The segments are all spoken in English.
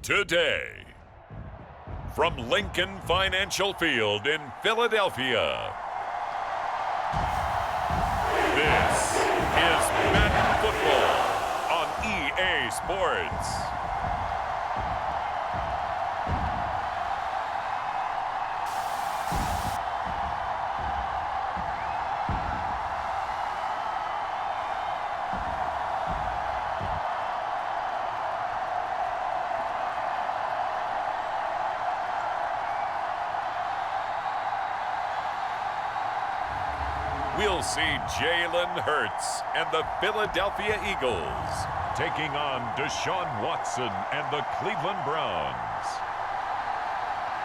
today. From Lincoln Financial Field in Philadelphia, this is Madden Football on EA Sports. We'll see Jalen Hurts and the Philadelphia Eagles taking on Deshaun Watson and the Cleveland Browns.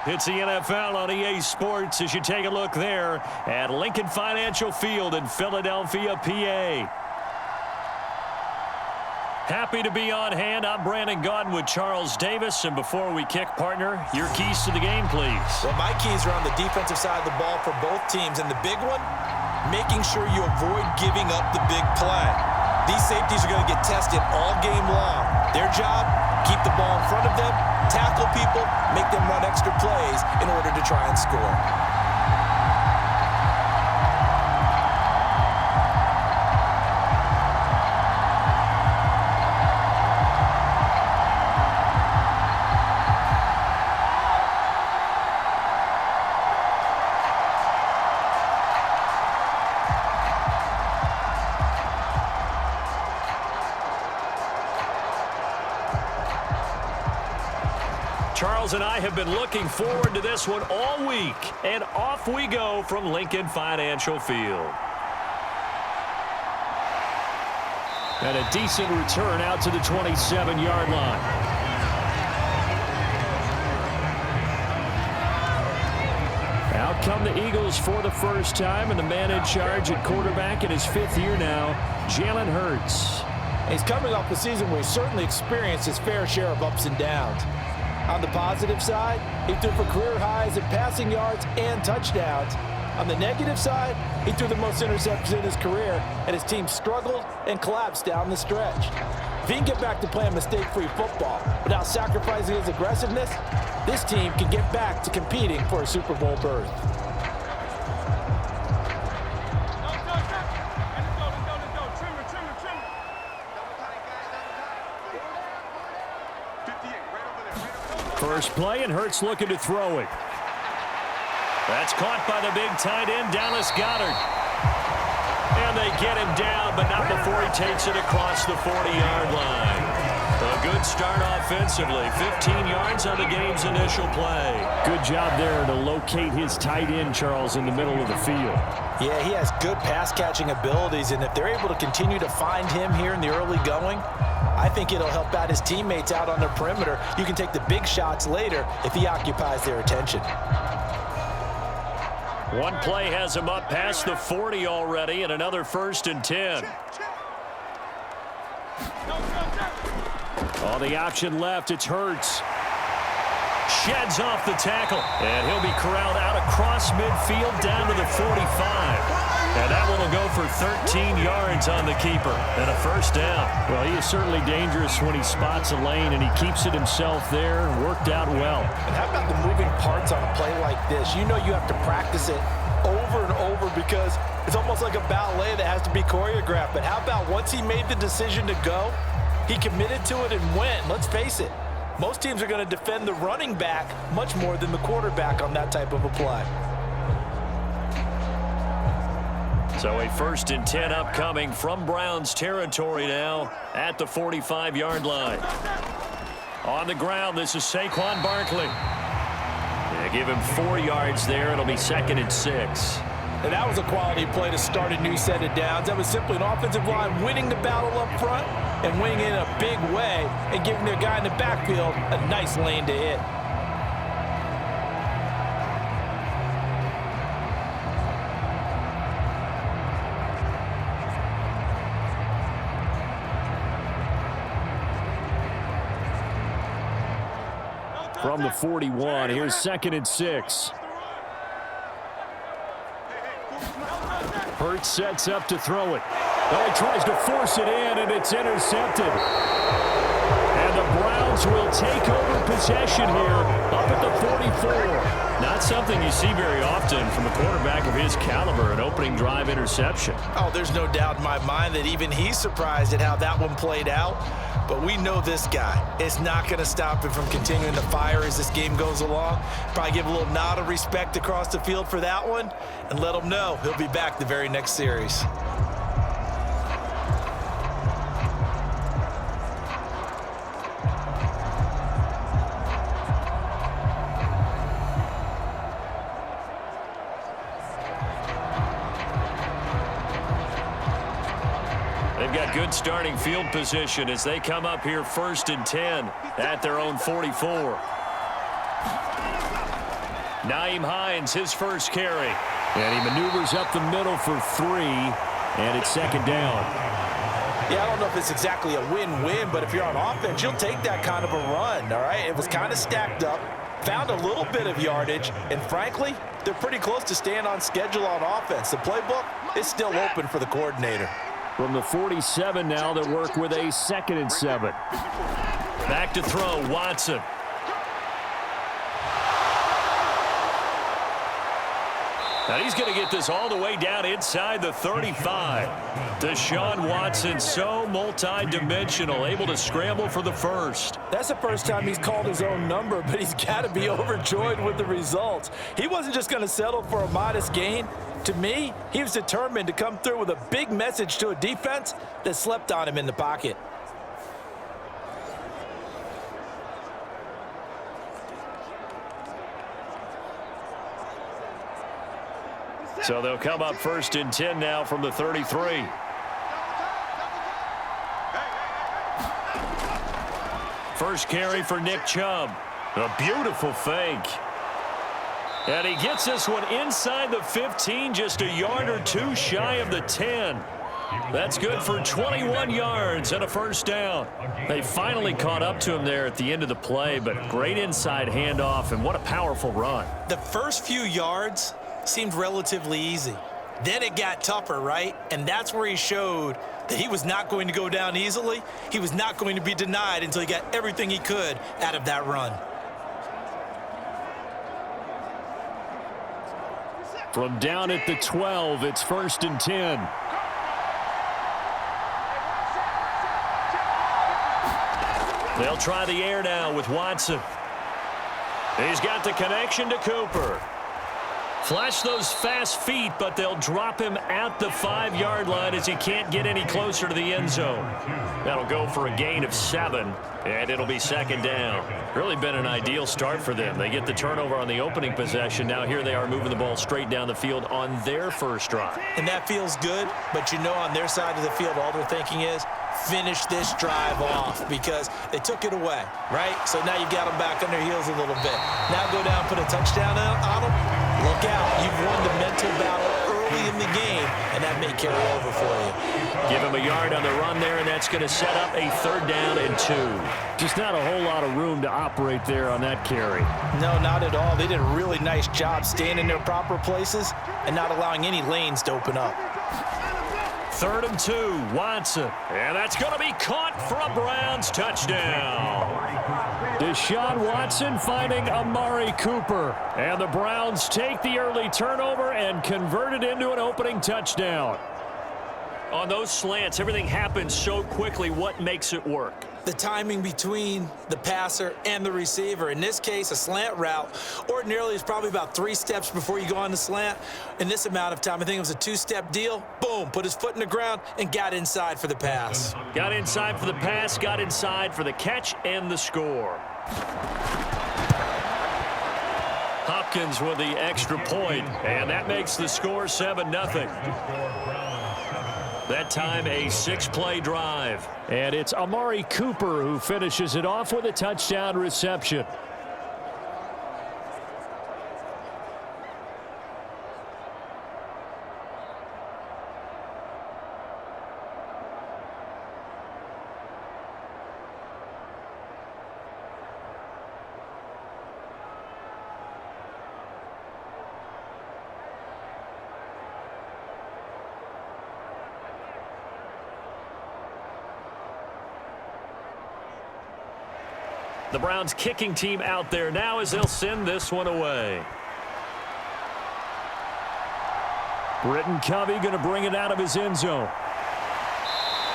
It's the NFL on EA Sports as you take a look there at Lincoln Financial Field in Philadelphia, PA. Happy to be on hand. I'm Brandon Gaudin with Charles Davis. And before we kick, partner, your keys to the game, please. Well, my keys are on the defensive side of the ball for both teams. And the big one, making sure you avoid giving up the big play. These safeties are going to get tested all game long. Their job, keep the ball in front of them, tackle people, make them run extra plays in order to try and score. Charles and I have been looking forward to this one all week, and off we go from Lincoln Financial Field. And a decent return out to the 27-yard line. Out come the Eagles for the first time, and the man in charge at quarterback in his fifth year now, Jalen Hurts. He's coming off a season where he certainly experienced his fair share of ups and downs. On the positive side, he threw for career highs in passing yards and touchdowns. On the negative side, he threw the most interceptions in his career, and his team struggled and collapsed down the stretch. If he can get back to playing mistake-free football without sacrificing his aggressiveness, this team can get back to competing for a Super Bowl berth. First play, and Hurts looking to throw it. That's caught by the big tight end, Dallas Goedert. And they get him down, but not before he takes it across the 40-yard line. A good start offensively. 15 yards on the game's initial play. Good job there to locate his tight end, Charles, in the middle of the field. Yeah, he has good pass-catching abilities, and if they're able to continue to find him here in the early going, I think it'll help out his teammates out on the perimeter. You can take the big shots later if he occupies their attention. One play has him up past the 40 already, and another 1st and 10. Oh, the option left, it's Hurts. Sheds off the tackle, and he'll be corralled out across midfield down to the 45. And that one will go for 13 yards on the keeper and a first down. Well, he is certainly dangerous when he spots a lane, and he keeps it himself there. Worked out well. And how about the moving parts on a play like this? You know you have to practice it over and over because it's almost like a ballet that has to be choreographed. But how about once he made the decision to go, he committed to it and went. Let's face it, most teams are going to defend the running back much more than the quarterback on that type of a play. So a 1st and 10 upcoming from Browns territory now at the 45-yard line. On the ground, this is Saquon Barkley. Yeah, give him 4 yards there. It'll be 2nd and 6. And that was a quality play to start a new set of downs. That was simply an offensive line winning the battle up front and winning in a big way and giving their guy in the backfield a nice lane to hit. From the 41, here's 2nd and 6. Hurts sets up to throw it. Oh, he tries to force it in, and it's intercepted. And the Browns Eagles will take over possession here up at the 44. Not something you see very often from a quarterback of his caliber, an opening drive interception. Oh, there's no doubt in my mind that even he's surprised at how that one played out. But we know this guy. It's not going to stop him from continuing to fire as this game goes along. Probably give a little nod of respect across the field for that one and let him know he'll be back the very next series. They've got good starting field position as they come up here 1st and 10 at their own 44. Nyheim Hines, his first carry. And he maneuvers up the middle for 3, and it's 2nd down. Yeah, I don't know if it's exactly a win-win, but if you're on offense, you'll take that kind of a run, all right? It was kind of stacked up, found a little bit of yardage, and frankly, they're pretty close to staying on schedule on offense. The playbook is still open for the coordinator. From the 47 now, they work with a 2nd and 7. Back to throw, Watson. And he's going to get this all the way down inside the 35. Deshaun Watson, so multi-dimensional, able to scramble for the first. That's the first time he's called his own number, but he's got to be overjoyed with the results. He wasn't just going to settle for a modest gain. To me, he was determined to come through with a big message to a defense that slept on him in the pocket. So they'll come up 1st and 10 now from the 33. First carry for Nick Chubb. A beautiful fake. And he gets this one inside the 15, just a yard or two shy of the 10. That's good for 21 yards and a first down. They finally caught up to him there at the end of the play, but great inside handoff, and what a powerful run. The first few yards seemed relatively easy. Then it got tougher, right? And that's where he showed that he was not going to go down easily. He was not going to be denied until he got everything he could out of that run. From down at the 12, it's 1st and 10. They'll try the air now with Watson. He's got the connection to Cooper. Flash those fast feet, but they'll drop him at the 5-yard line as he can't get any closer to the end zone. That'll go for a gain of 7, and it'll be 2nd down. Really been an ideal start for them. They get the turnover on the opening possession. Now here they are moving the ball straight down the field on their first drive. And that feels good, but you know on their side of the field all they're thinking is finish this drive off because they took it away, right? So now you've got them back on their heels a little bit. Now go down, put a touchdown on them. Look out. You've won the mental battle early in the game, and that may carry over for you. Give him a yard on the run there, and that's going to set up a 3rd down and 2. Just not a whole lot of room to operate there on that carry. No, not at all. They did a really nice job staying in their proper places and not allowing any lanes to open up. 3rd and 2, Watson. And that's going to be caught for a Browns touchdown. Deshaun Watson finding Amari Cooper. And the Browns take the early turnover and convert it into an opening touchdown. On those slants, everything happens so quickly. What makes it work? The timing between the passer and the receiver. In this case, a slant route ordinarily is probably about 3 steps before you go on the slant. In this amount of time, I think it was a 2-step deal. Boom, put his foot in the ground and got inside for the pass. Got inside for the pass, got inside for the catch and the score. Hopkins with the extra point, and that makes the score 7-0. That time a 6-play drive. And it's Amari Cooper who finishes it off with a touchdown reception. The Browns kicking team out there now as they'll send this one away. Britton Covey going to bring it out of his end zone.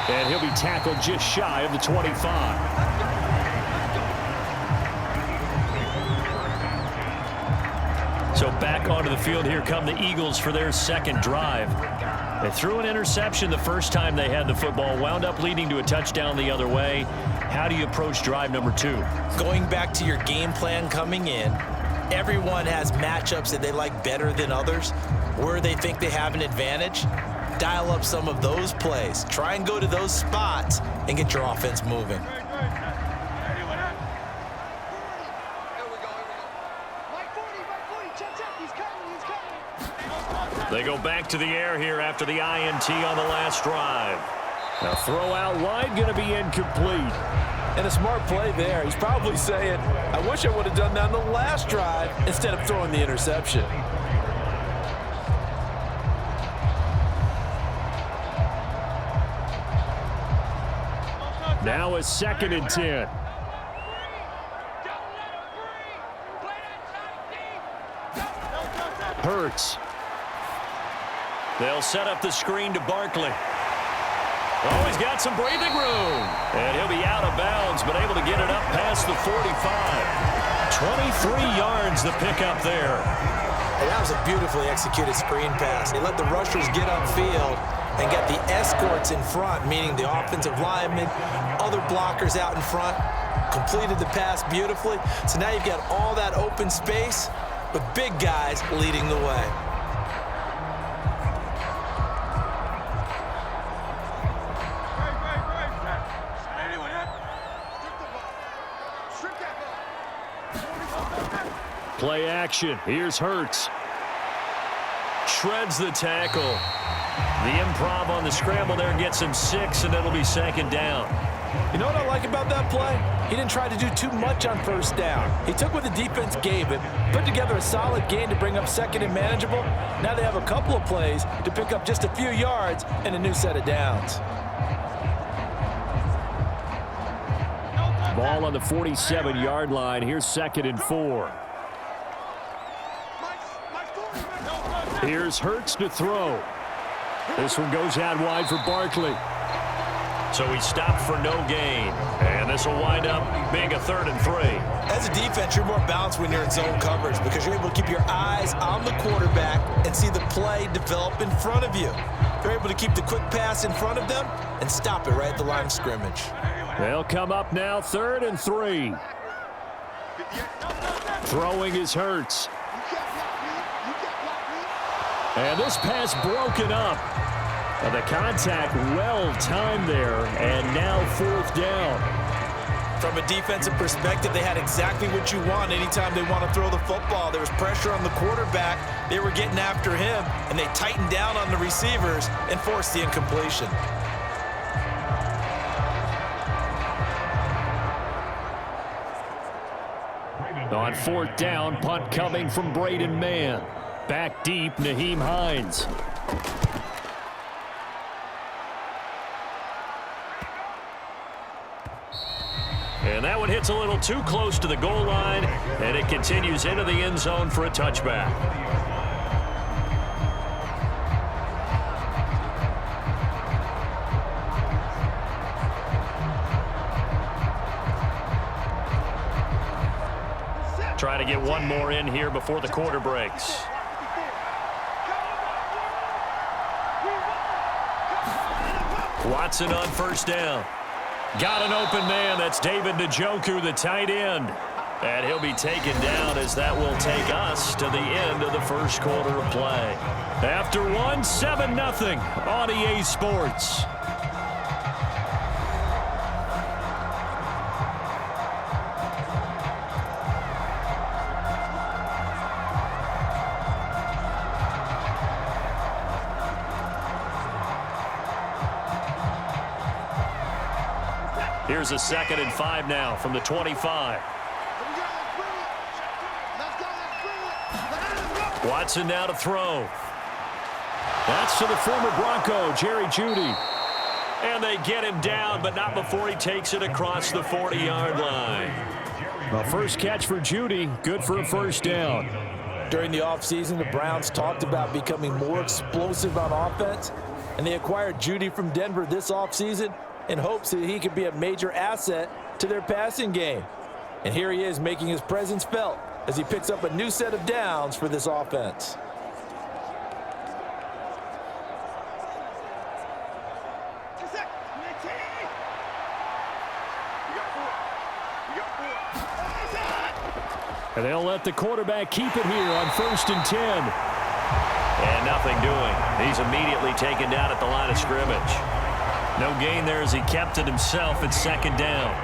And he'll be tackled just shy of the 25. So back onto the field here come the Eagles for their second drive. They threw an interception the first time they had the football, wound up leading to a touchdown the other way. How do you approach drive number 2? Going back to your game plan coming in, everyone has matchups that they like better than others, where they think they have an advantage. Dial up some of those plays. Try and go to those spots and get your offense moving. They go back to the air here after the INT on the last drive. Now throw out wide, going to be incomplete. And a smart play there. He's probably saying, I wish I would have done that on the last drive instead of throwing the interception. Now a 2nd and 10. Hurts. They'll set up the screen to Barkley. Oh, he's got some breathing room. And he'll be out of bounds, but able to get it up past the 45. 23 yards the pickup there. And that was a beautifully executed screen pass. They let the rushers get upfield and get the escorts in front, meaning the offensive linemen, other blockers out in front, completed the pass beautifully. So now you've got all that open space with big guys leading the way. Play action. Here's Hurts. Shreds the tackle. The improv on the scramble there gets him 6, and it'll be 2nd down. You know what I like about that play? He didn't try to do too much on 1st down. He took what the defense gave him, put together a solid gain to bring up 2nd and manageable. Now they have a couple of plays to pick up just a few yards and a new set of downs. Ball on the 47-yard line. Here's 2nd and 4. Here's Hurts to throw. This one goes out wide for Barkley. So he stopped for no gain. And this will wind up being a 3rd and 3. As a defense, you're more balanced when you're in zone coverage because you're able to keep your eyes on the quarterback and see the play develop in front of you. They're able to keep the quick pass in front of them and stop it right at the line of scrimmage. They'll come up now 3rd and 3. Throwing is Hurts. And this pass broken up. The contact well-timed there, and now 4th down. From a defensive perspective, they had exactly what you want anytime they want to throw the football. There was pressure on the quarterback. They were getting after him, and they tightened down on the receivers and forced the incompletion. On 4th down, punt coming from Braden Mann. Back deep, Nyheim Hines. And that one hits a little too close to the goal line, and it continues into the end zone for a touchback. Try to get one more in here before the quarter breaks. Watson on 1st down. Got an open man. That's David Njoku, the tight end. And he'll be taken down as that will take us to the end of the 1st quarter of play. After 7-0 on EA Sports. Here's a 2nd and 5 now from the 25. Watson now to throw. That's to the former Bronco, Jerry Jeudy. And they get him down, but not before he takes it across the 40-yard line. A first catch for Judy, good for a first down. During the offseason, the Browns talked about becoming more explosive on offense, and they acquired Judy from Denver this offseason in hopes that he could be a major asset to their passing game. And here he is making his presence felt as he picks up a new set of downs for this offense. And they'll let the quarterback keep it here on 1st and 10. And nothing doing. He's immediately taken down at the line of scrimmage. No gain there as he kept it himself at 2nd down.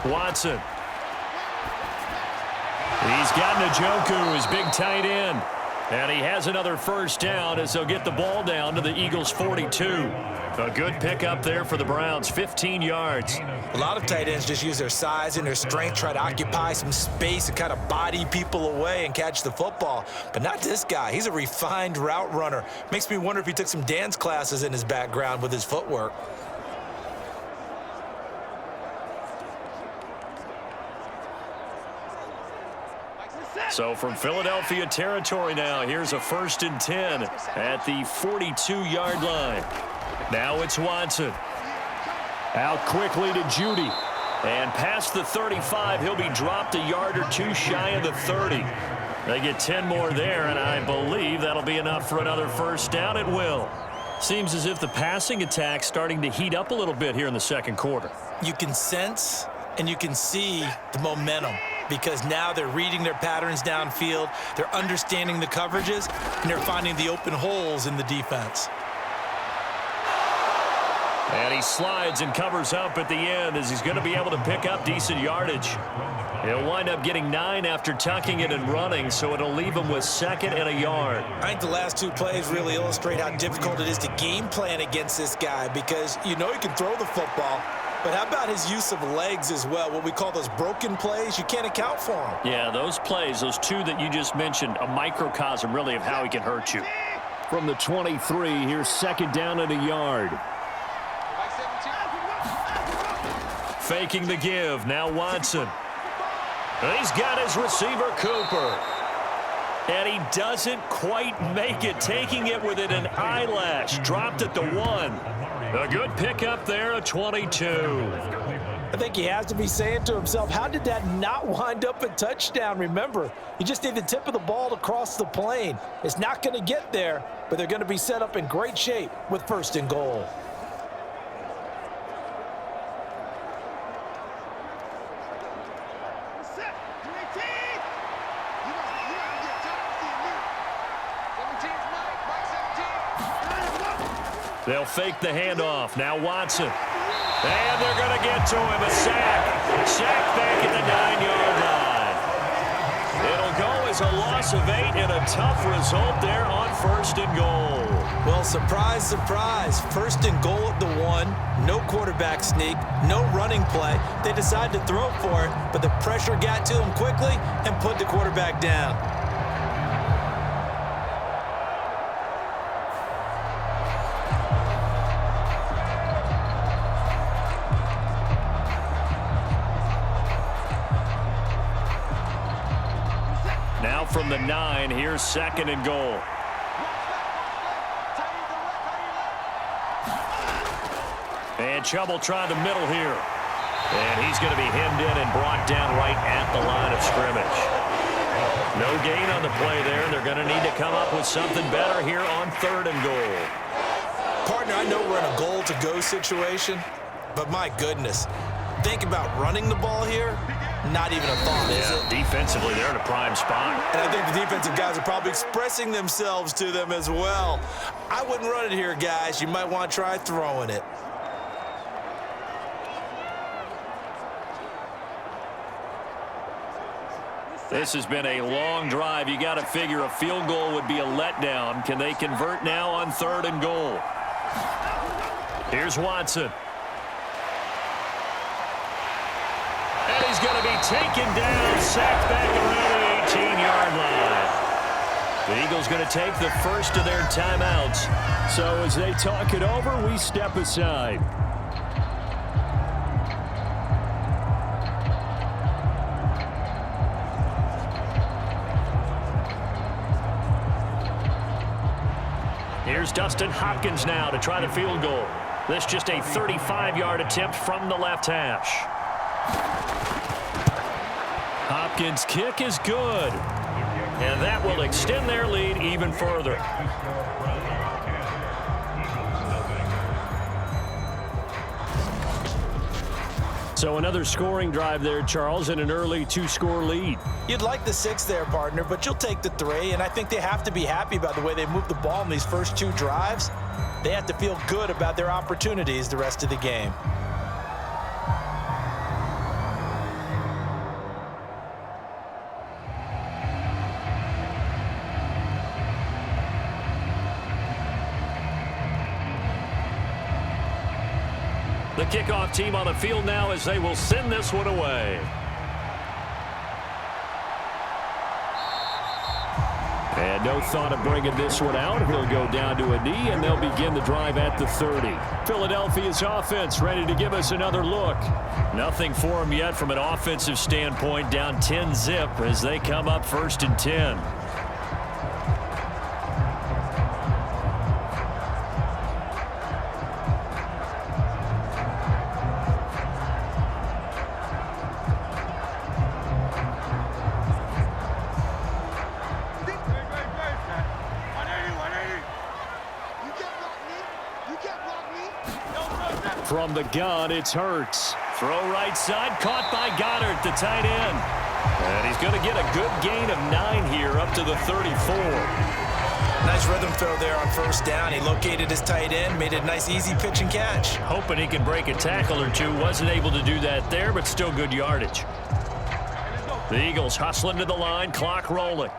Watson. He's got Njoku, his big tight end. And he has another first down as they'll get the ball down to the Eagles' 42. A good pickup there for the Browns, 15 yards. A lot of tight ends just use their size and their strength, try to occupy some space and kind of body people away and catch the football. But not this guy. He's a refined route runner. Makes me wonder if he took some dance classes in his background with his footwork. So from Philadelphia territory now, here's a 1st and 10 at the 42-yard line. Now it's Watson. Out quickly to Judy. And past the 35, he'll be dropped a yard or two shy of the 30. They get 10 more there, and I believe that'll be enough for another first down. It will. Seems as if the passing attack's starting to heat up a little bit here in the 2nd quarter. You can sense and you can see the momentum, because now they're reading their patterns downfield, they're understanding the coverages, and they're finding the open holes in the defense. And he slides and covers up at the end as he's going to be able to pick up decent yardage. He'll wind up getting 9 after tucking it and running, so it'll leave him with 2nd and a yard. I think the last 2 plays really illustrate how difficult it is to game plan against this guy, because you know he can throw the football, but how about his use of legs as well? What we call those broken plays, you can't account for them. Yeah, those plays, those 2 that you just mentioned, a microcosm really of how he can hurt you. From the 23, here's 2nd down and a yard. Faking the give, now Watson. He's got his receiver, Cooper. And he doesn't quite make it, taking it within an eyelash. Dropped at the 1. A good pickup there, a 22. I think he has to be saying to himself, how did that not wind up a touchdown? Remember, you just need the tip of the ball to cross the plane. It's not going to get there, but they're going to be set up in great shape with 1st and goal. They'll fake the handoff. Now Watson. And they're going to get to him. A sack. Sack back at the 9-yard line. It'll go as a loss of 8 and a tough result there on 1st and goal. Well, surprise, surprise. 1st and goal at the 1. No quarterback sneak. No running play. They decide to throw for it, but the pressure got to him quickly and put the quarterback down. From the 9, here's 2nd and goal. And Chubb will try the middle here. And he's going to be hemmed in and brought down right at the line of scrimmage. No gain on the play there. They're going to need to come up with something better here on 3rd and goal. Partner, I know we're in a goal-to-go situation, but my goodness, think about running the ball here. Not even a thought, is it? Defensively, they're in a prime spot. And I think the defensive guys are probably expressing themselves to them as well. I wouldn't run it here, guys. You might want to try throwing it. This has been a long drive. You got to figure a field goal would be a letdown. Can they convert now on 3rd and goal? Here's Watson. And he's going to be taken down, sacked back around the 18-yard line. The Eagles going to take the first of their timeouts. So as they talk it over, we step aside. Here's Dustin Hopkins now to try the field goal. This just a 35-yard attempt from the left hash. Hopkins' kick is good. And that will extend their lead even further. So another scoring drive there, Charles, and an early 2-score lead. You'd like the 6 there, partner, but you'll take the 3, and I think they have to be happy about the way they moved the ball in these first 2 drives. They have to feel good about their opportunities the rest of the game. The kickoff team on the field now as they will send this one away. And no thought of bringing this one out. He'll go down to a knee, and they'll begin the drive at the 30. Philadelphia's offense ready to give us another look. Nothing for them yet from an offensive standpoint, down 10-zip as they come up 1st and 10. From the gun, it's Hurts. Throw right side, caught by Goddard, the tight end. And he's going to get a good gain of 9 here up to the 34. Nice rhythm throw there on 1st down. He located his tight end, made it a nice easy pitch and catch. Hoping he can break a tackle or two. Wasn't able to do that there, but still good yardage. The Eagles hustling to the line, clock rolling.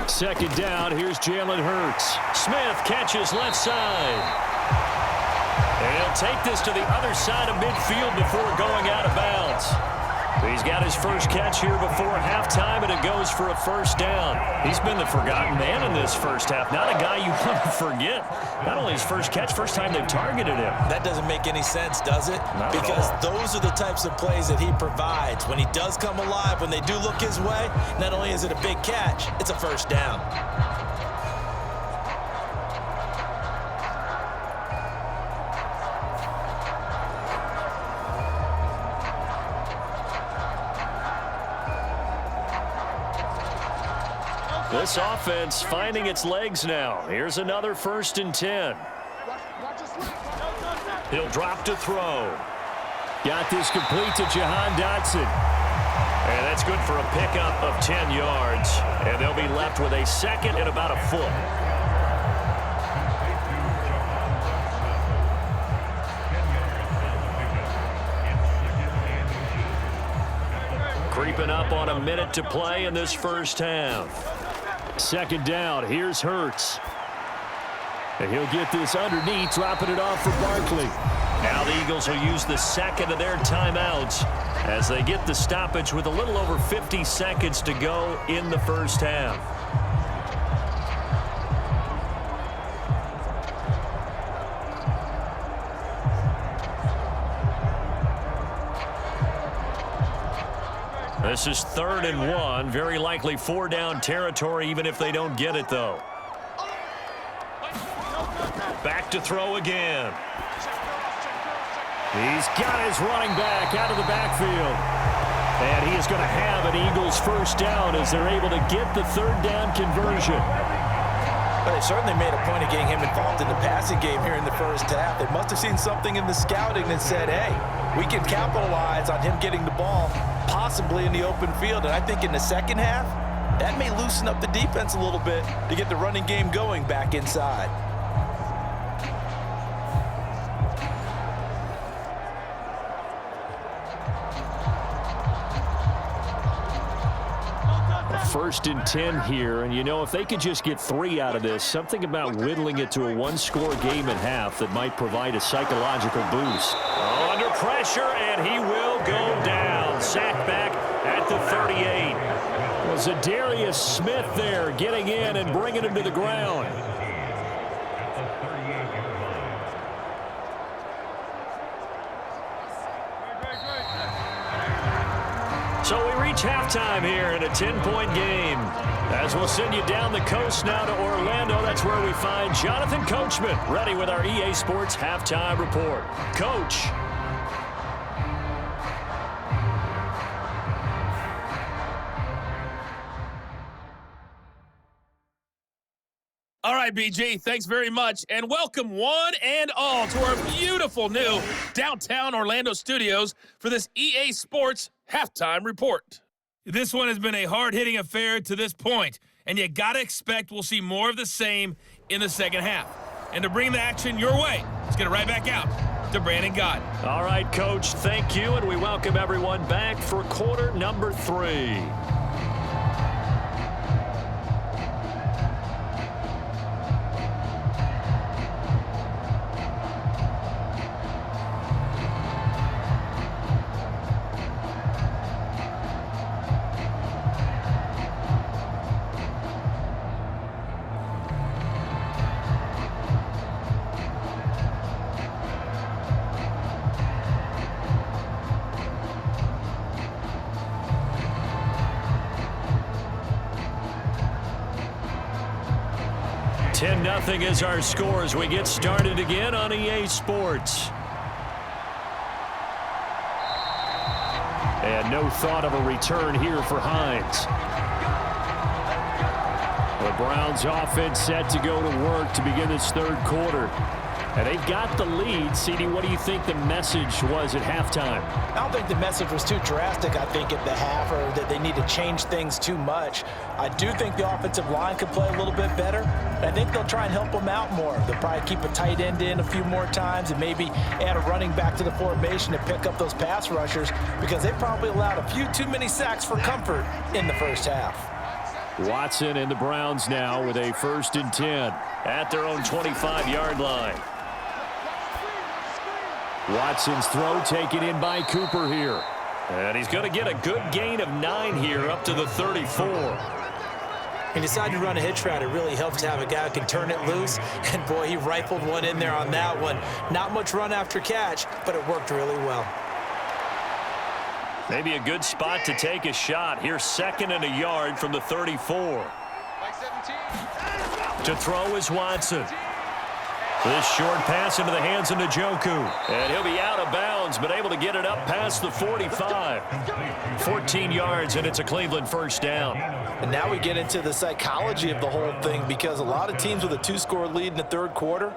2nd down, here's Jalen Hurts. Smith catches left side. And he'll take this to the other side of midfield before going out of bounds. He's got his first catch here before halftime, and it goes for a 1st down. He's been the forgotten man in this first half. Not a guy you want to forget. Not only his first catch, first time they've targeted him. That doesn't make any sense, does it? Not because at all. Those are the types of plays that he provides. When he does come alive, when they do look his way, not only is it a big catch, it's a 1st down. This offense finding its legs now. Here's another 1st and 10. He'll drop to throw. Got this complete to Jahan Dotson. And that's good for a pickup of 10 yards. And they'll be left with a 2nd and about a foot. Creeping up on a minute to play in this first half. 2nd down, here's Hurts. And he'll get this underneath, dropping it off for Barkley. Now the Eagles will use the 2nd of their timeouts as they get the stoppage with a little over 50 seconds to go in the first half. This is 3rd and 1. Very likely 4-down territory, even if they don't get it, though. Back to throw again. He's got his running back out of the backfield. And he is going to have an Eagles 1st down as they're able to get the 3rd down conversion. Well, they certainly made a point of getting him involved in the passing game here in the first half. They must have seen something in the scouting that said, hey, we can capitalize on him getting the ball, possibly in the open field. And I think in the second half, that may loosen up the defense a little bit to get the running game going back inside. 1st and 10 here, and you know, if they could just get 3 out of this, something about whittling it to a one-score game at half that might provide a psychological boost. Oh, under pressure, and he will go down. Sacked back at the 38. Well, Zadarius Smith there getting in and bringing him to the ground. So we reach halftime here in a 10-point game. As we'll send you down the coast now to Orlando, that's where we find Jonathan Coachman ready with our EA Sports Halftime Report. Coach. All right, BG, thanks very much, and welcome one and all to our beautiful new downtown Orlando studios for this EA Sports Halftime Report. This one has been a hard-hitting affair to this point, and you got to expect we'll see more of the same in the second half. And to bring the action your way, let's get it right back out to Brandon Gott. All right, Coach, thank you, and we welcome everyone back for quarter number 3. Nothing is our score as we get started again on EA Sports. And no thought of a return here for Hines. The Browns offense set to go to work to begin this third quarter. And they've got the lead. CD, what do you think the message was at halftime? I don't think the message was too drastic, I think, at the half, or that they need to change things too much. I do think the offensive line could play a little bit better. I think they'll try and help them out more. They'll probably keep a tight end in a few more times and maybe add a running back to the formation to pick up those pass rushers, because they probably allowed a few too many sacks for comfort in the first half. Watson and the Browns now with a 1st and 10 at their own 25-yard line. Watson's throw taken in by Cooper here. And he's going to get a good gain of 9 here up to the 34. He decided to run a hitch route. It really helps to have a guy who can turn it loose. And, boy, he rifled one in there on that one. Not much run after catch, but it worked really well. Maybe a good spot to take a shot. Here's 2nd and a yard from the 34. To throw is Watson. This short pass into the hands of Njoku. And he'll be out of bounds, but able to get it up past the 45. 14 yards, and it's a Cleveland first down. And now we get into the psychology of the whole thing, because a lot of teams with a 2-score lead in the third quarter,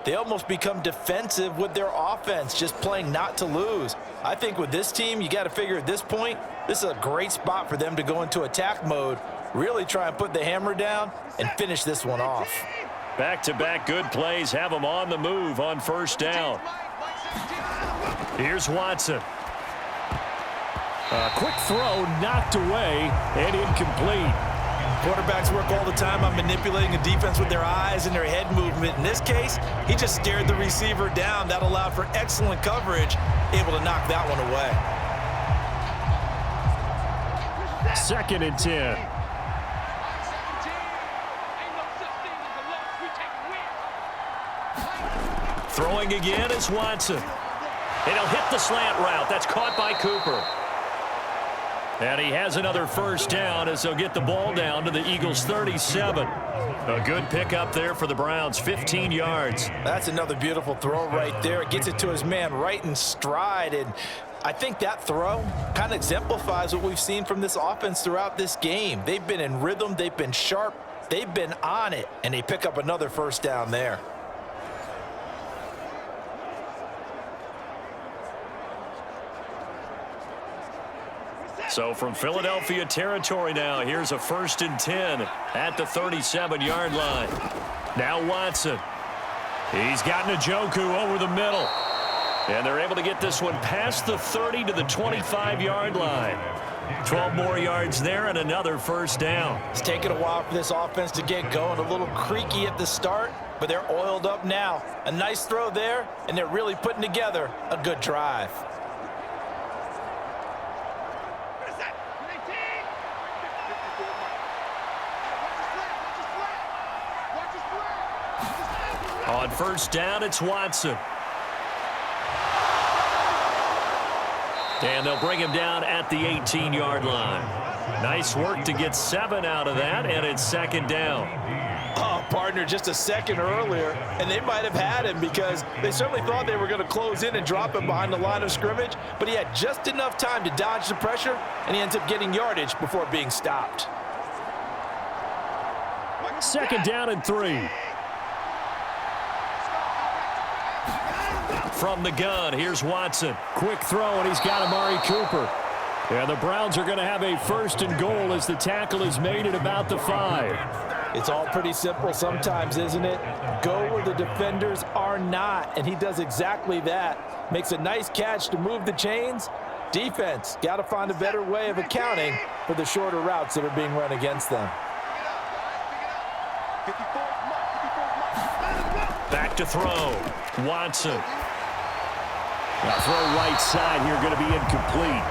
they almost become defensive with their offense, just playing not to lose. I think with this team, you got to figure at this point, this is a great spot for them to go into attack mode, really try and put the hammer down and finish this one off. Back-to-back good plays have them on the move on first down. Here's Watson. A quick throw knocked away and incomplete. Quarterbacks work all the time on manipulating the defense with their eyes and their head movement. In this case, he just stared the receiver down. That allowed for excellent coverage, able to knock that one away. 2nd and 10. Throwing again is Watson. And he'll hit the slant route. That's caught by Cooper. And he has another first down as they'll get the ball down to the Eagles' 37. A good pickup there for the Browns, 15 yards. That's another beautiful throw right there. It gets it to his man right in stride. And I think that throw kind of exemplifies what we've seen from this offense throughout this game. They've been in rhythm. They've been sharp. They've been on it. And they pick up another first down there. So from Philadelphia territory now, here's a 1st and 10 at the 37-yard line. Now Watson. He's got Njoku over the middle. And they're able to get this one past the 30 to the 25-yard line. 12 more yards there and another first down. It's taken a while for this offense to get going. A little creaky at the start, but they're oiled up now. A nice throw there, and they're really putting together a good drive. On first down, it's Watson. And they'll bring him down at the 18-yard line. Nice work to get 7 out of that, and it's second down. Oh, partner, just a second earlier, and they might have had him because they certainly thought they were going to close in and drop him behind the line of scrimmage, but he had just enough time to dodge the pressure, and he ends up getting yardage before being stopped. Second down and 3. From the gun, here's Watson. Quick throw, and he's got Amari Cooper. And the Browns are going to have a first and goal as the tackle is made at about the 5. It's all pretty simple sometimes, isn't it? Go where the defenders are not, and he does exactly that. Makes a nice catch to move the chains. Defense, got to find a better way of accounting for the shorter routes that are being run against them. Back to throw. Watson. Throw right side here, going to be incomplete.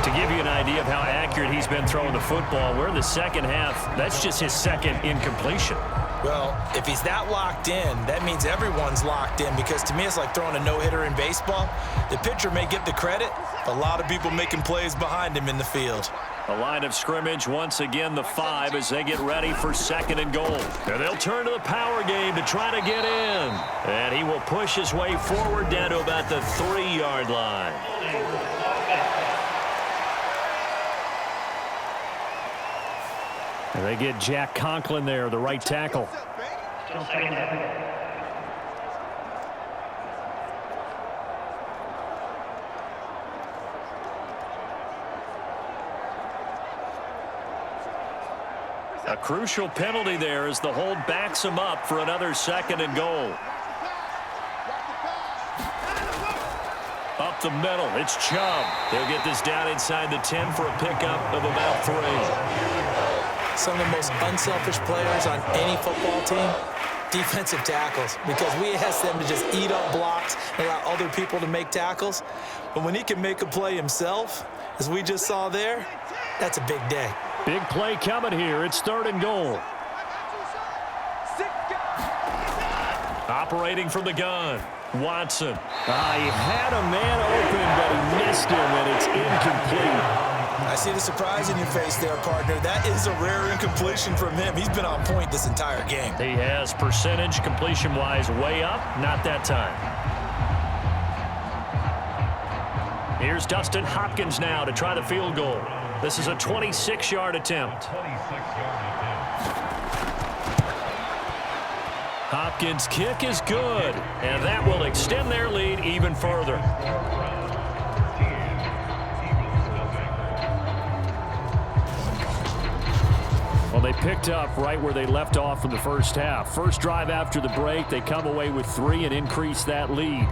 To give you an idea of how accurate he's been throwing the football, we're in the second half. That's just his second incompletion. Well, if he's that locked in, that means everyone's locked in, because to me it's like throwing a no-hitter in baseball. The pitcher may get the credit, but a lot of people making plays behind him in the field. The line of scrimmage, once again, the 5 as they get ready for second and goal. And they'll turn to the power game to try to get in. And he will push his way forward down to about the 3-yard line. And they get Jack Conklin there, the right tackle. A crucial penalty there as the hold backs him up for another second and goal. Up the middle, it's Chubb. They'll get this down inside the 10 for a pickup of about 3. Some of the most unselfish players on any football team, defensive tackles, because we ask them to just eat up blocks and allow other people to make tackles. But when he can make a play himself, as we just saw there, that's a big day. Big play coming here. It's third and goal. Operating from the gun, Watson. He had a man open, but he missed him, and it's incomplete. I see the surprise in your face there, partner. That is a rare incompletion from him. He's been on point this entire game. He has percentage completion-wise way up, not that time. Here's Dustin Hopkins now to try the field goal. This is a 26-yard attempt. Hopkins' kick is good, and that will extend their lead even further. Well, they picked up right where they left off in the first half. First drive after the break, they come away with 3 and increase that lead.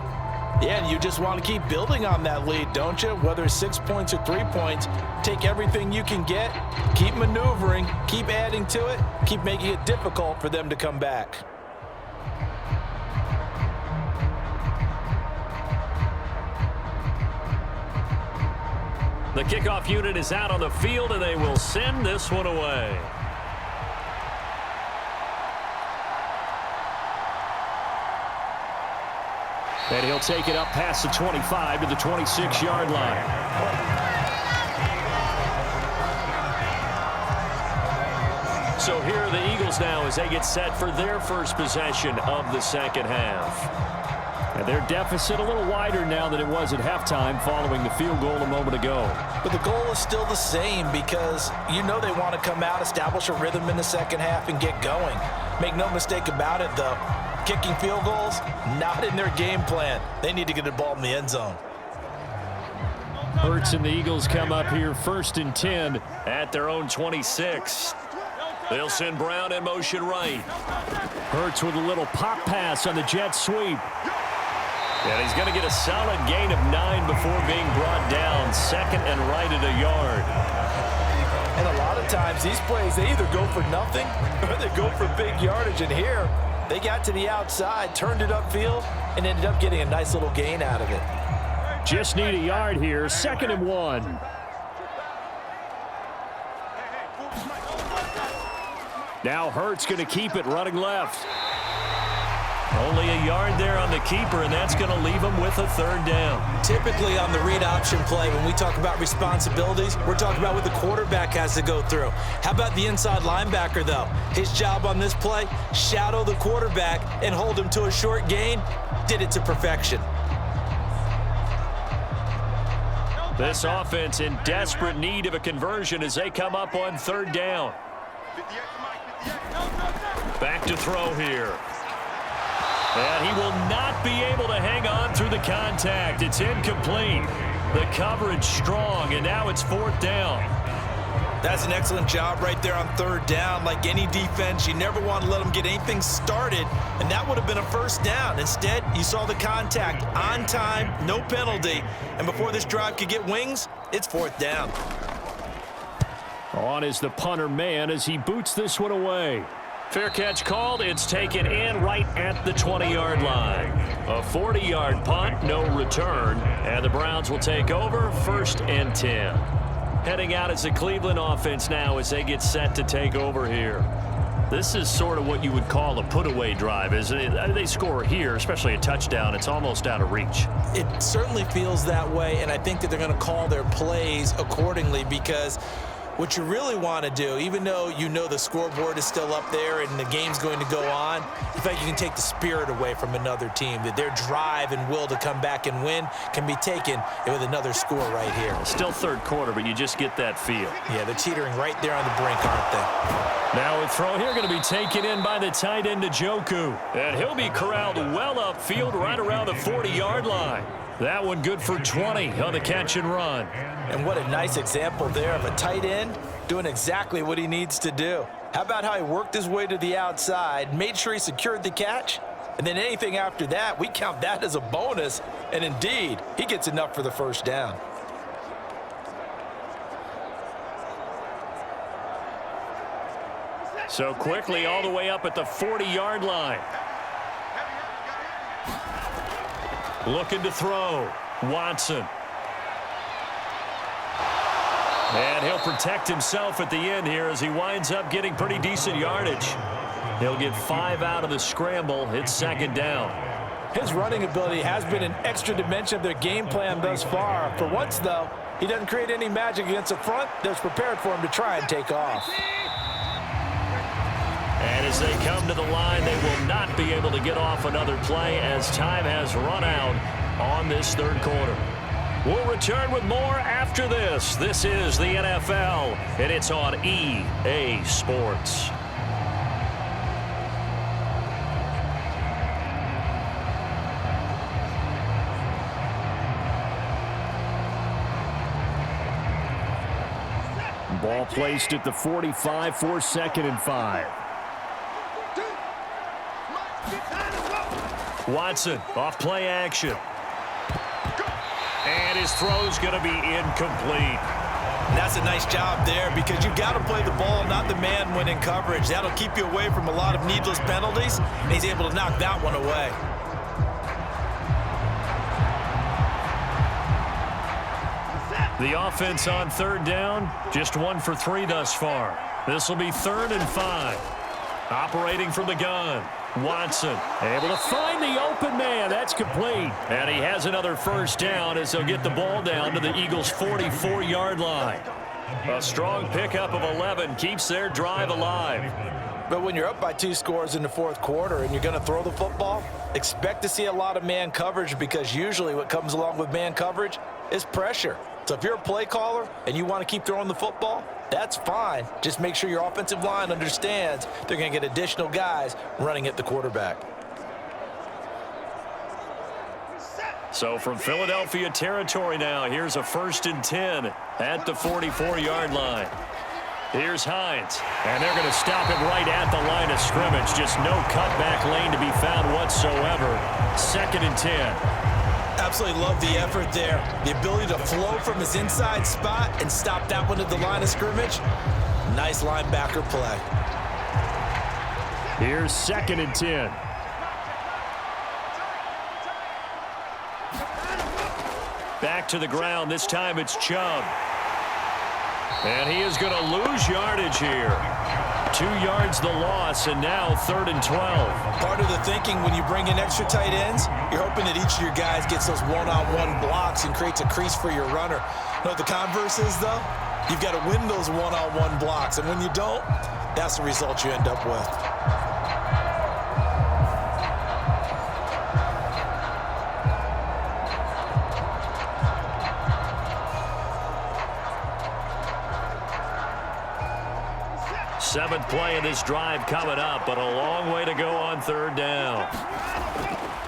Yeah, and you just want to keep building on that lead, don't you? Whether it's 6 points or 3 points, take everything you can get, keep maneuvering, keep adding to it, keep making it difficult for them to come back. The kickoff unit is out on the field, and they will send this one away. And he'll take it up past the 25 to the 26-yard line. So here are the Eagles now as they get set for their first possession of the second half. And their deficit a little wider now than it was at halftime following the field goal a moment ago. But the goal is still the same, because you know they want to come out, establish a rhythm in the second half, and get going. Make no mistake about it, though. Kicking field goals, not in their game plan. They need to get the ball in the end zone. Hurts and the Eagles come up here first and 10 at their own 26. They'll send Brown in motion right. Hurts with a little pop pass on the jet sweep. And he's going to get a solid gain of 9 before being brought down. Second and right at a yard. And a lot of times these plays, they either go for nothing or they go for big yardage. And here, they got to the outside, turned it upfield, and ended up getting a nice little gain out of it. Just need a yard here. 2nd and 1. Now Hurts going to keep it running left. Only a yard there on the keeper, and that's going to leave him with a 3rd down. Typically on the read option play, when we talk about responsibilities, we're talking about what the quarterback has to go through. How about the inside linebacker, though? His job on this play, shadow the quarterback and hold him to a short gain. Did it to perfection. This offense in desperate need of a conversion as they come up on 3rd down. Back to throw here. And he will not be able to hang on through the contact. It's incomplete. The coverage strong, and now it's 4th down. That's an excellent job right there on 3rd down. Like any defense, you never want to let them get anything started, and that would have been a 1st down. Instead, you saw the contact on time, no penalty, and before this drive could get wings, it's 4th down. On is the punter man as he boots this one away. Fair catch called. It's taken in right at the 20-yard line. A 40-yard punt, no return. And the Browns will take over 1st and 10. Heading out as the Cleveland offense now as they get set to take over here. This is sort of what you would call a put-away drive, isn't it? They score here, especially a touchdown. It's almost out of reach. It certainly feels that way, and I think that they're going to call their plays accordingly because what you really want to do, even though you know the scoreboard is still up there and the game's going to go on, in fact, you can take the spirit away from another team, that their drive and will to come back and win can be taken with another score right here. Still 3rd quarter, but you just get that feel. Yeah, they're teetering right there on the brink, aren't they? Now a throw here going to be taken in by the tight end, Njoku. And he'll be corralled well upfield right around the 40-yard line. That one good for 20 on the catch and run. And what a nice example there of a tight end doing exactly what he needs to do. How about how he worked his way to the outside, made sure he secured the catch, and then anything after that, we count that as a bonus. And indeed, he gets enough for the 1st down. So quickly all the way up at the 40-yard line. Looking to throw. Watson. And he'll protect himself at the end here as he winds up getting pretty decent yardage. He'll get 5 out of the scramble. It's 2nd down. His running ability has been an extra dimension of their game plan thus far. For once, though, he doesn't create any magic against the front that's prepared for him to try and take off. And as they come to the line, they will not be able to get off another play as time has run out on this 3rd quarter. We'll return with more after this. This is the NFL, and it's on EA Sports. Ball placed at the 45 for 2nd and 5. Watson off play action. And his throw's going to be incomplete. And that's a nice job there because you've got to play the ball, not the man when in coverage. That'll keep you away from a lot of needless penalties, and he's able to knock that one away. The offense on 3rd down, just 1 for 3 thus far. This will be 3rd and 5. Operating from the gun. Watson able to find the open man. That's complete. And he has another 1st down as they'll get the ball down to the Eagles' 44-yard line. A strong pickup of 11 keeps their drive alive. But when you're up by 2 scores in the 4th quarter and you're going to throw the football, expect to see a lot of man coverage because usually what comes along with man coverage is pressure. So if you're a play caller and you want to keep throwing the football, that's fine. Just make sure your offensive line understands they're going to get additional guys running at the quarterback. So from Philadelphia territory now, here's a 1st and 10 at the 44-yard line. Here's Hines, and they're going to stop it right at the line of scrimmage. Just no cutback lane to be found whatsoever. 2nd and 10. Absolutely love the effort there. The ability to flow from his inside spot and stop that one at the line of scrimmage. Nice linebacker play. Here's 2nd and 10. Back to the ground. This time it's Chubb. And he is going to lose yardage here. 2 yards the loss, and now 3rd and 12. Part of the thinking when you bring in extra tight ends, you're hoping that each of your guys gets those one-on-one blocks and creates a crease for your runner. You know what the converse is, though? You've got to win those one-on-one blocks, and when you don't, that's the result you end up with. Seventh play of this drive coming up, but a long way to go on 3rd down.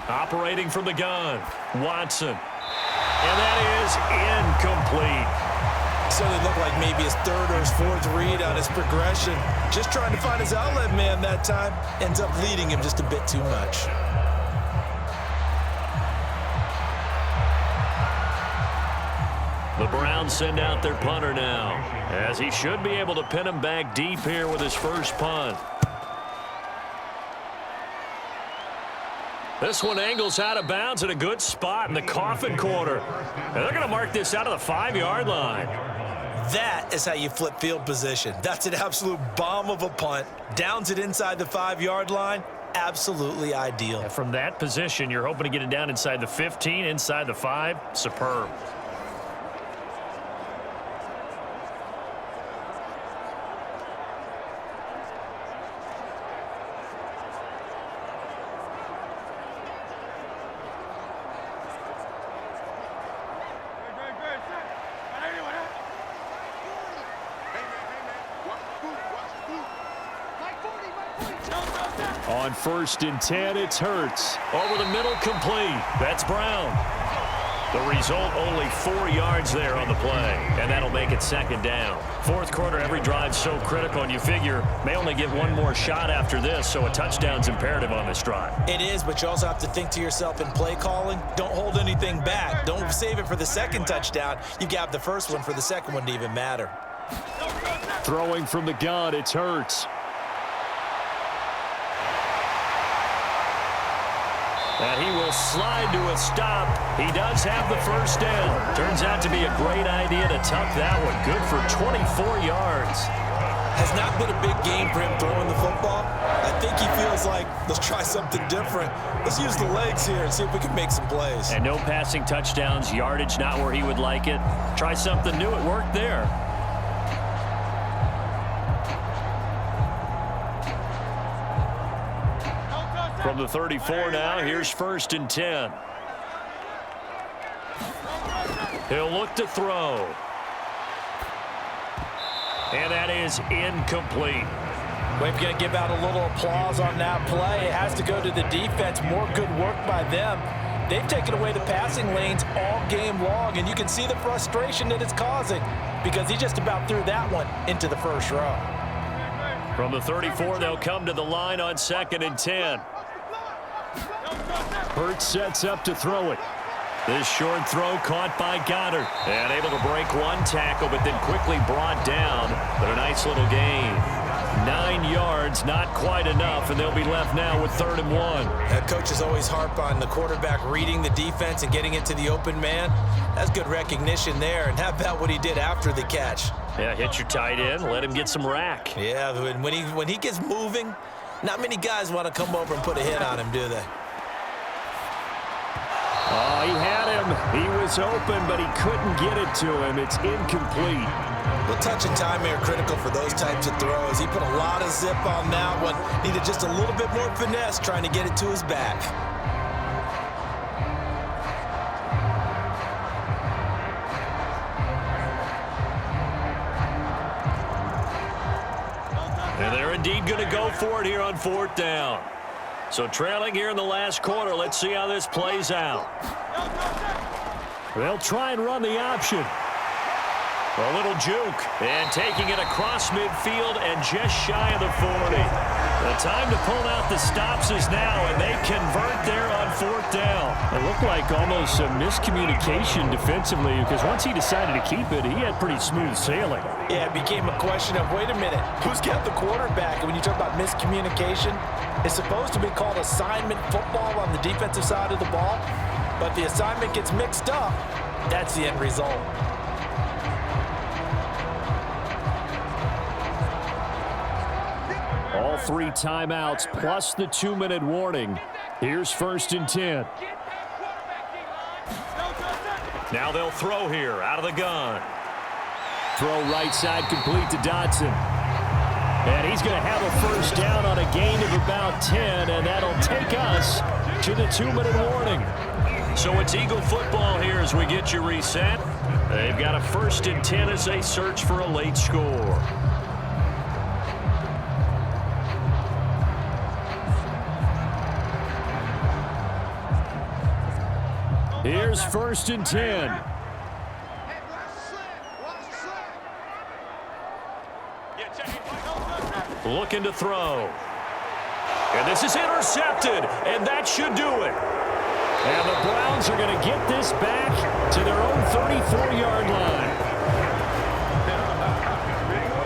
Operating from the gun, Watson. And that is incomplete. Certainly looked like maybe his 3rd or his 4th read on his progression. Just trying to find his outlet man that time. Ends up leading him just a bit too much. The Browns send out their punter now, as he should be able to pin him back deep here with his first punt. This one angles out of bounds at a good spot in the coffin corner. And they're going to mark this out of the 5-yard line. That is how you flip field position. That's an absolute bomb of a punt. Downs it inside the 5-yard line. Absolutely ideal. And from that position, you're hoping to get it down inside the 15, inside the 5. Superb. On 1st and 10, it's Hurts. Over the middle, complete. That's Brown. The result, only 4 yards there on the play, and that'll make it 2nd down. 4th quarter, every drive so critical, and you figure may only get one more shot after this, so a touchdown's imperative on this drive. It is, but you also have to think to yourself in play calling, don't hold anything back. Don't save it for the 2nd touchdown. You got the first one for the 2nd one to even matter. Throwing from the gun, it's Hurts. And he will slide to a stop. He does have the first down. Turns out to be a great idea to tuck that one. Good for 24 yards. Has not been a big game for him throwing the football. I think he feels like, let's try something different. Let's use the legs here and see if we can make some plays. And no passing touchdowns, yardage not where he would like it. Try something new. It worked there. From the 34 now, here's 1st and 10. He'll look to throw. And that is incomplete. We're going to give out a little applause on that play. It has to go to the defense. More good work by them. They've taken away the passing lanes all game long, and you can see the frustration that it's causing because he just about threw that one into the first row. From the 34, they'll come to the line on 2nd and 10. Hurts sets up to throw it. This short throw caught by Goddard. And able to break one tackle, but then quickly brought down. But a nice little gain. 9 yards, not quite enough, and they'll be left now with 3rd and 1. Coaches always harp on the quarterback reading the defense and getting it to the open man. That's good recognition there. And how about what he did after the catch? Yeah, hit your tight end, let him get some rack. Yeah, when he gets moving, not many guys want to come over and put a hit on him, do they? Oh, he had him. He was open, but he couldn't get it to him. It's incomplete. Well, touch and time are critical for those types of throws. He put a lot of zip on that one. Needed just a little bit more finesse trying to get it to his back. And they're indeed going to go for it here on 4th down. So trailing here in the last quarter. Let's see how this plays out. They'll try and run the option. A little juke, and taking it across midfield and just shy of the 40. The time to pull out the stops is now, and they convert there on 4th down. It looked like almost a miscommunication defensively, because once he decided to keep it, he had pretty smooth sailing. Yeah, it became a question of, wait a minute, who's got the quarterback? And when you talk about miscommunication, it's supposed to be called assignment football on the defensive side of the ball, but the assignment gets mixed up. That's the end result. All 3 timeouts plus the 2-minute warning. Here's 1st and 10. Now they'll throw here out of the gun. Throw right side complete to Dotson. And he's going to have a 1st down on a gain of about 10, and that'll take us to the 2-minute warning. So it's Eagle football here as we get you reset. They've got a 1st and 10 as they search for a late score. Here's 1st and 10. Looking to throw. And this is intercepted, and that should do it. And the Browns are going to get this back to their own 34-yard line.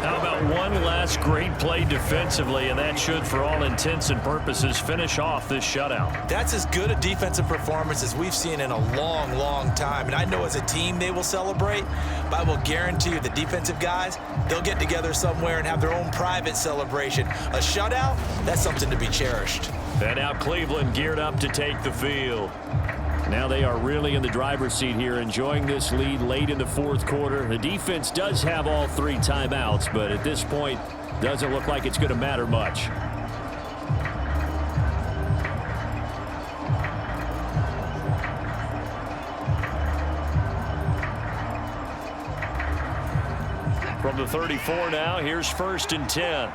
How about one last great play defensively, and that should, for all intents and purposes, finish off this shutout. That's as good a defensive performance as we've seen in a long, long time. And I know as a team they will celebrate, but I will guarantee you the defensive guys, they'll get together somewhere and have their own private celebration. A shutout, that's something to be cherished. And now Cleveland geared up to take the field. Now they are really in the driver's seat here, enjoying this lead late in the 4th quarter. The defense does have all 3 timeouts, but at this point, doesn't look like it's going to matter much. From the 34 now, here's 1st and 10.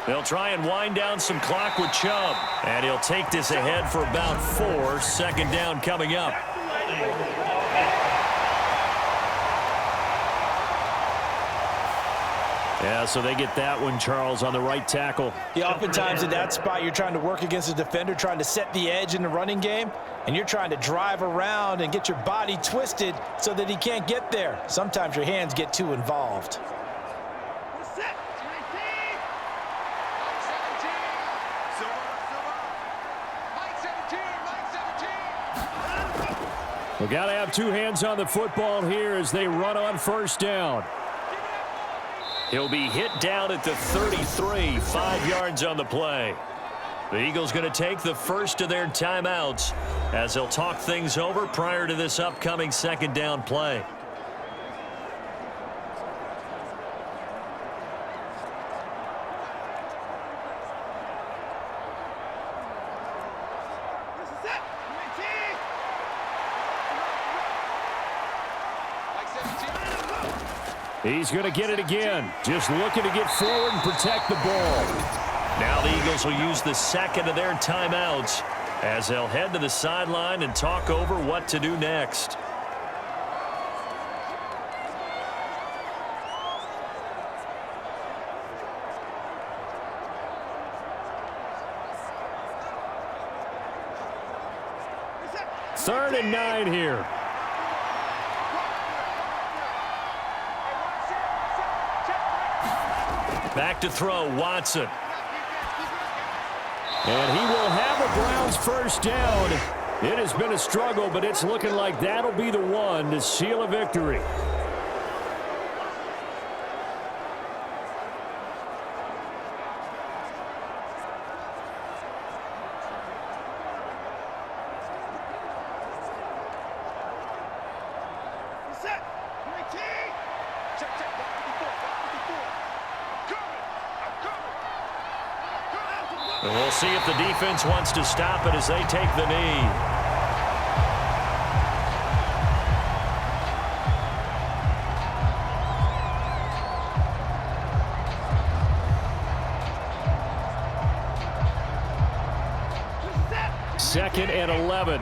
They'll try and wind down some clock with Chubb. And he'll take this ahead for about 4. 2nd down coming up. Yeah, so they get that one, Charles, on the right tackle. Yeah, oftentimes in that spot, you're trying to work against a defender, trying to set the edge in the running game, and you're trying to drive around and get your body twisted so that he can't get there. Sometimes your hands get too involved. We got to have 2 hands on the football here as they run on 1st down. He'll be hit down at the 33, 5 yards on the play. The Eagles going to take the first of their timeouts as they'll talk things over prior to this upcoming 2nd down play. He's going to get it again. Just looking to get forward and protect the ball. Now the Eagles will use the 2nd of their timeouts as they'll head to the sideline and talk over what to do next. Third and 9 here. Back to throw, Watson. And he will have the Browns' 1st down. It has been a struggle, but it's looking like that'll be the one to seal a victory. And we'll see if the defense wants to stop it as they take the knee. 2nd and 11.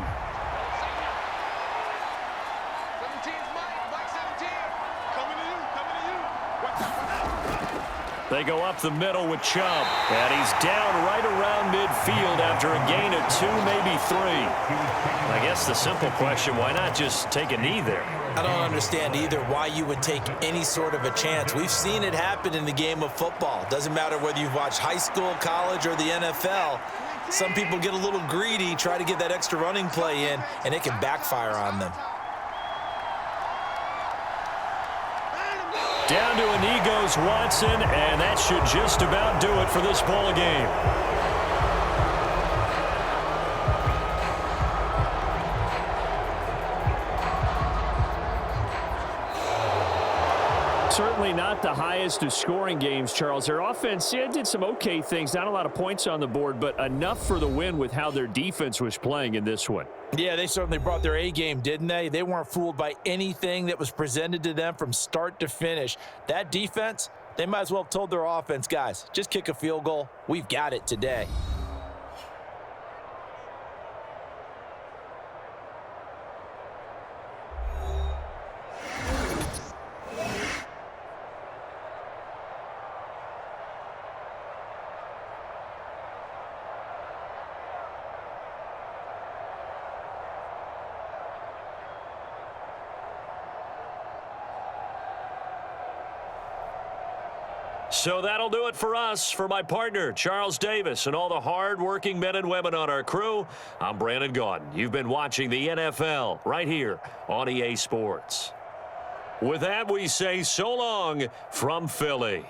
They go up the middle with Chubb. And he's down right around midfield after a gain of 2, maybe 3. I guess the simple question, why not just take a knee there? I don't understand either why you would take any sort of a chance. We've seen it happen in the game of football. Doesn't matter whether you've watched high school, college, or the NFL. Some people get a little greedy, try to get that extra running play in, and it can backfire on them. Down to a knee goes Watson, and that should just about do it for this ball game. Certainly not the highest of scoring games, Charles. Their offense did some okay things. Not a lot of points on the board, but enough for the win with how their defense was playing in this one. Yeah, they certainly brought their A game, didn't they? They weren't fooled by anything that was presented to them from start to finish. That defense, they might as well have told their offense, guys, just kick a field goal. We've got it today. So that'll do it for us. For my partner, Charles Davis, and all the hard-working men and women on our crew, I'm Brandon Gaudin. You've been watching the NFL right here on EA Sports. With that, we say so long from Philly.